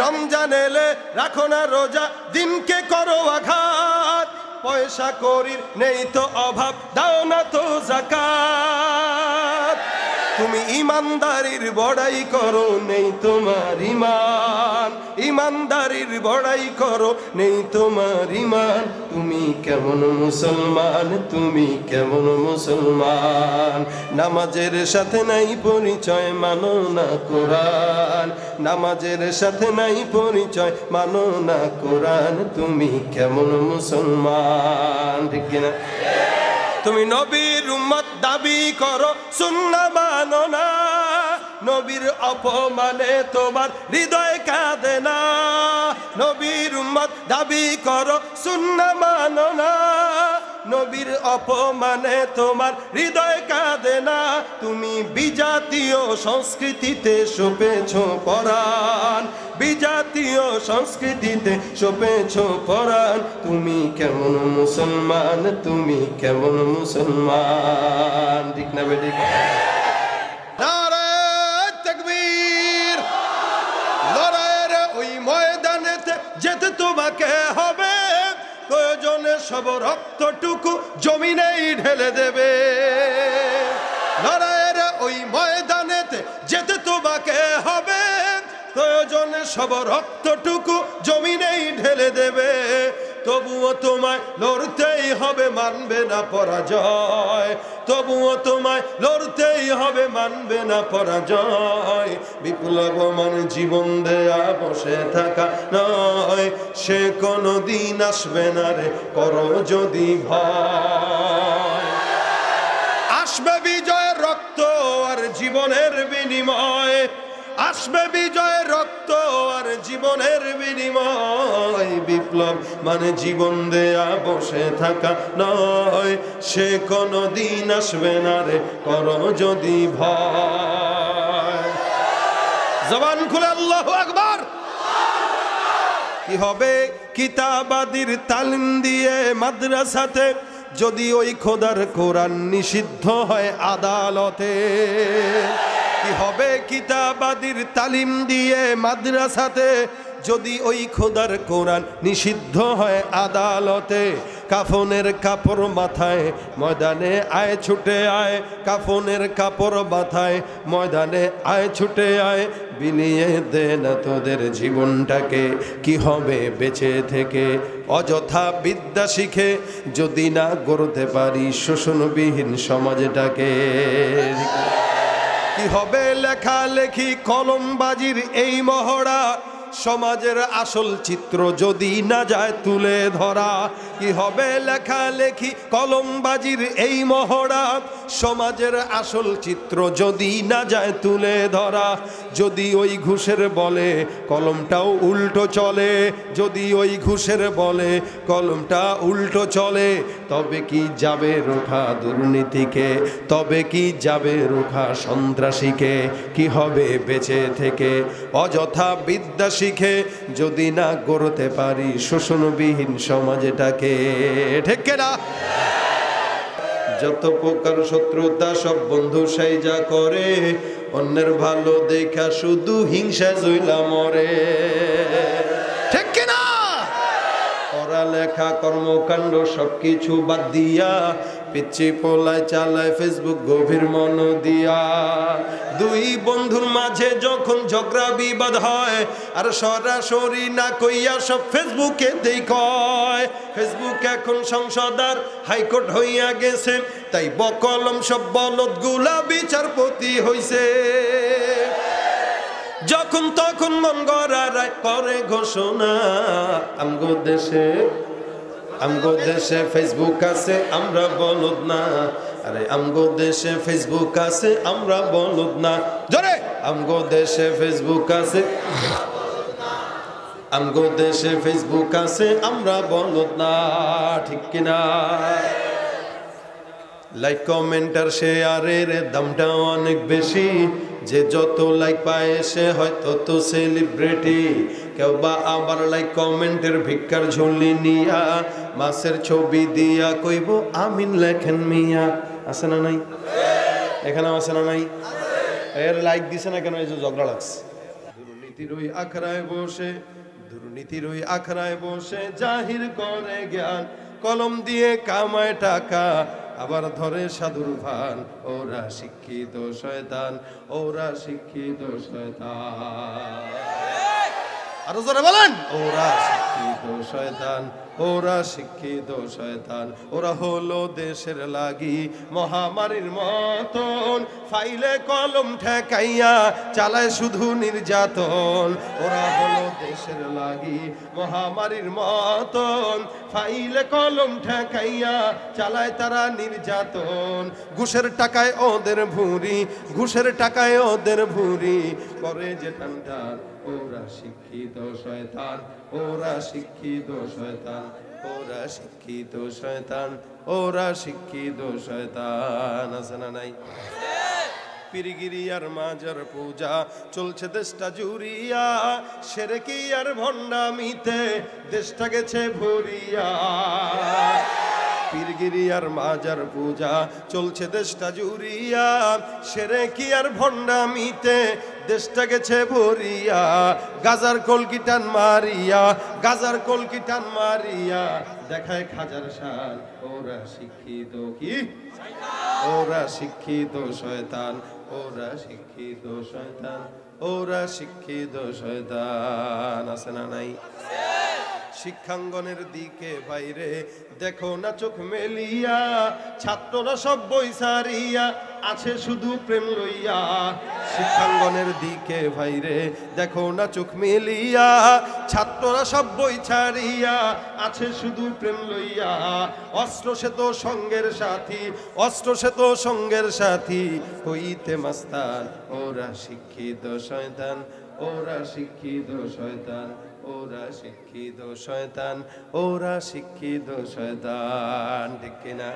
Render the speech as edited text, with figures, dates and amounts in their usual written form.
রমজান এলে রাখো না রোজা, দিনকে করো আঘাত। পয়সা করির নেই তো অভাব, দাও না তো যাকাত। তুমি ইমানদারির বড়াই করো, নেই তোমার ইমান। ইমানদারির বড়াই করো, নেই তোমার ইমান। তুমি কেমন মুসলমান, তুমি কেমন মুসলমান? নামাজের সাথে নাই পরিচয়, মানো না কোরআন। নামাজের সাথে নাই পরিচয়, মানো না কোরআন। তুমি কেমন মুসলমান? ঠিক কিনা? তুমি নবীর উম্মত দাবি করো, সুন্নাহ মানো না। নবীর অপমানে তোমার হৃদয় কাঁদে না। নবীর উম্মত দাবি করো, সুন্নাহ মানো না। নবীর অপমানে তোমার হৃদয় কাঁদে না। তুমি বিজাতীয় সংস্কৃতিতে সপেছ পরাণ, বিজাতীয় সংস্কৃতিতে সপেছ পরাণ। তুমি কেমন মুসলমান, তুমি কেমন মুসলমান? ঠিক না বেঠিক? নারে তাকবীর! লড়াইয়ের ওই ময়দানেতে যেতে তোমাকে হবে, প্রয়োজনে সব রক্তটুকু জমিনেই ঢেলে দেবে। লড়াইয়ের ওই ময়দানেতে যেতে তোমাকে হবে, প্রয়োজনে সব রক্তটুকু জমিনেই ঢেলে দেবে। তবুও তোমায় লড়তেই হবে, মানবে না পরাজয়। তবুও তোমায় লড়তেই হবে, মানবে না পরাজয়। বিপ্লব মানে জীবন দেয়া বসে থাকা নয়, সে কোনো দিন আসবে না রে, করো যদি ভয়। আসবে বিজয়ের রক্ত আর জীবনের বিনিময়, আসবে বিজয়ের রক্ত আর জীবনের বিনিময়। বিপ্লব মানে জীবন দেয়া বসে থাকা নয়, সে কোনো দিন আসবে না রে, করো যদি ভয়। জবান খুলে আল্লাহু আকবার! কি হবে কিতাবাদির তালিম দিয়ে মাদ্রাসাতে, যদি ওই খোদার কোরআন নিষিদ্ধ হয় আদালতে? কি হবে কিতাবাদির তালিম দিয়ে মাদ্রাসাতে, যদি ওই খোদার কোরআন নিষিদ্ধ হয় আদালতে? কাফনের কাপড় মাথায় ময়দানে আয় ছুটে আয়, কাফনের কাপড় মাথায় ময়দানে আয় ছুটে আয়। বিলিয়ে দে না তোদের জীবনটাকে, কি হবে বেঁচে থেকে? অযথা বিদ্যা শিখে যদি না গড়তে পারি শোষণবিহীন সমাজটাকে। কি হবে লেখালেখি কলমবাজির এই মহড়া, সমাজের আসল চিত্র যদি না যায় তুলে ধরা? কি হবে লেখালেখি কলমবাজির এই মহড়া, সমাজের আসল চিত্র যদি না যায় তুলে ধরা? যদি ওই ঘুষের বলে কলমটাও উল্টো চলে, যদি ওই ঘুষের বলে কলমটা উল্টো চলে, তবে কি যাবে রোখা দুর্নীতিকে? তবে কি যাবে রোখা সন্ত্রাসীকে? কি হবে বেঁচে থেকে? অযথা বিদ্যা শিখে যদি না গড়তে পারি শোষণবিহীন সমাজটাকে। ঠিক না? যত প্রকার শত্রুতা সব বন্ধু সাইজা করে, অন্যের ভালো দেখা শুধু হিংসা জইলা মরে। ঠিক কিনা? পড়ালেখা কর্মকাণ্ড সবকিছু বাদ দিয়া পিচ্ছি পোলায় চালায় ফেসবুক গভীর মন দিয়া। দুই বন্ধুর মাঝে যখন ঝগড়া বিবাদ হয়, আর সরাসরি না কইয়া সব ফেসবুকে দেখায়। ফেসবুক এখন সংসদ আর হাইকোর্ট হইয়া গেছে, তাই বকলম সব বলদগুলা বিচারপতি হইছে। যখন তখন মন গড়া রায় করে ঘোষণা, আমগো দেশে ফেসবুক আছে আমরা বলদ না। আরে আমগো দেশে ফেসবুক আছে আমরা বলদ না। জোরে! আমগো দেশে ফেসবুক আছে, আমগো দেশে ফেসবুক আছে আমরা বলদ না। ঠিক কিনা? লাইক কমেন্ট আর শেয়ারের দামটা অনেক বেশি, যে যত লাইক পায় সে হয় তত সেলিব্রিটি। কেউ বা আবার লাইক কমেন্টের ভিক্ষার ঝুলি নিয়া মাছের ছবি দিয়া কইব আমিন লেখেন মিয়া। আছে না নাই? এখানে আছে না নাই? এর লাইক দিছে না কেন? এই যে ঝগড়া লাগছে। দুর্নীতির ওই আখড়ায় বসে, দুর্নীতির ওই আখড়ায় বসে জাহির করে জ্ঞান, কলম দিয়ে কামায় টাকা আবার ধরে সাধুর ভান। ওরা শিক্ষিত শয়তান, ওরা শিক্ষিত শয়তান। আরো জোরে বলেন, ওরা শিক্ষিত শয়তান, ওরা শিক্ষিত শয়তান। ওরা হলো দেশের লাগি মহামারীর মতন, ফাইলে কলম ঠেকাইয়া চালায় শুধু নির্যাতন। ওরা হলো দেশের লাগি মহামারীর মতন, ফাইলে কলম ঠেকাইয়া চালায় তারা নির্যাতন। ঘুষের টাকায় ওদের ভুঁড়ি, ঘুষের টাকায় ওদের ভুঁড়ি করে যে টান টান। ওরা শিক্ষিত শয়তান, ওরা শিক্ষিত শয়তান, ওরা শিক্ষিত শয়তান, ওরা শিক্ষিত শয়তান। আছে না নাই? পীরগিরি আর মাজার পূজা চলছে দেশটা জুড়িয়া, সেরেকি আর ভণ্ডামিতে দেশটা গেছে ভরিয়া। পীরগিরি আর মাজার পূজা চলছে দেশটা জুড়িয়া, সেরেকি আর ভণ্ডামিতে দেশটা গেছে ভরিয়া। গাজার কলকি টান মারিয়া, গাজার কলকি টান মারিয়া দেখায় খাজার শান। ওরা শিক্ষিত কি? ওরা শিক্ষিত শয়তান, ওরা শিক্ষিত শয়তান, ওরা শিক্ষিত শয়তান। আছে না নাই? শিক্ষাঙ্গনের দিকে বাইরে দেখো না চোখ মেলিয়া, ছাত্ররা সব বই সারিয়া আছে শুধু প্রেম লইয়া। শিক্ষাঙ্গনের দিকে বাইরে দেখো না চোখ মেলিয়া, ছাত্ররা সব বই ছাড়িয়া আছে শুধু প্রেম লইয়া। অস্ত্র সে তো সঙ্গের সাথী, অস্ত্র সে তো সঙ্গের সাথী হইতে মাস্তান। ওরা শিক্ষিত শয়তান, ওরা শিক্ষিত শয়তান, ওরা শিক্ষিত শয়তান, ওরা শিক্ষিত শয়তান। ঠিক কিনা?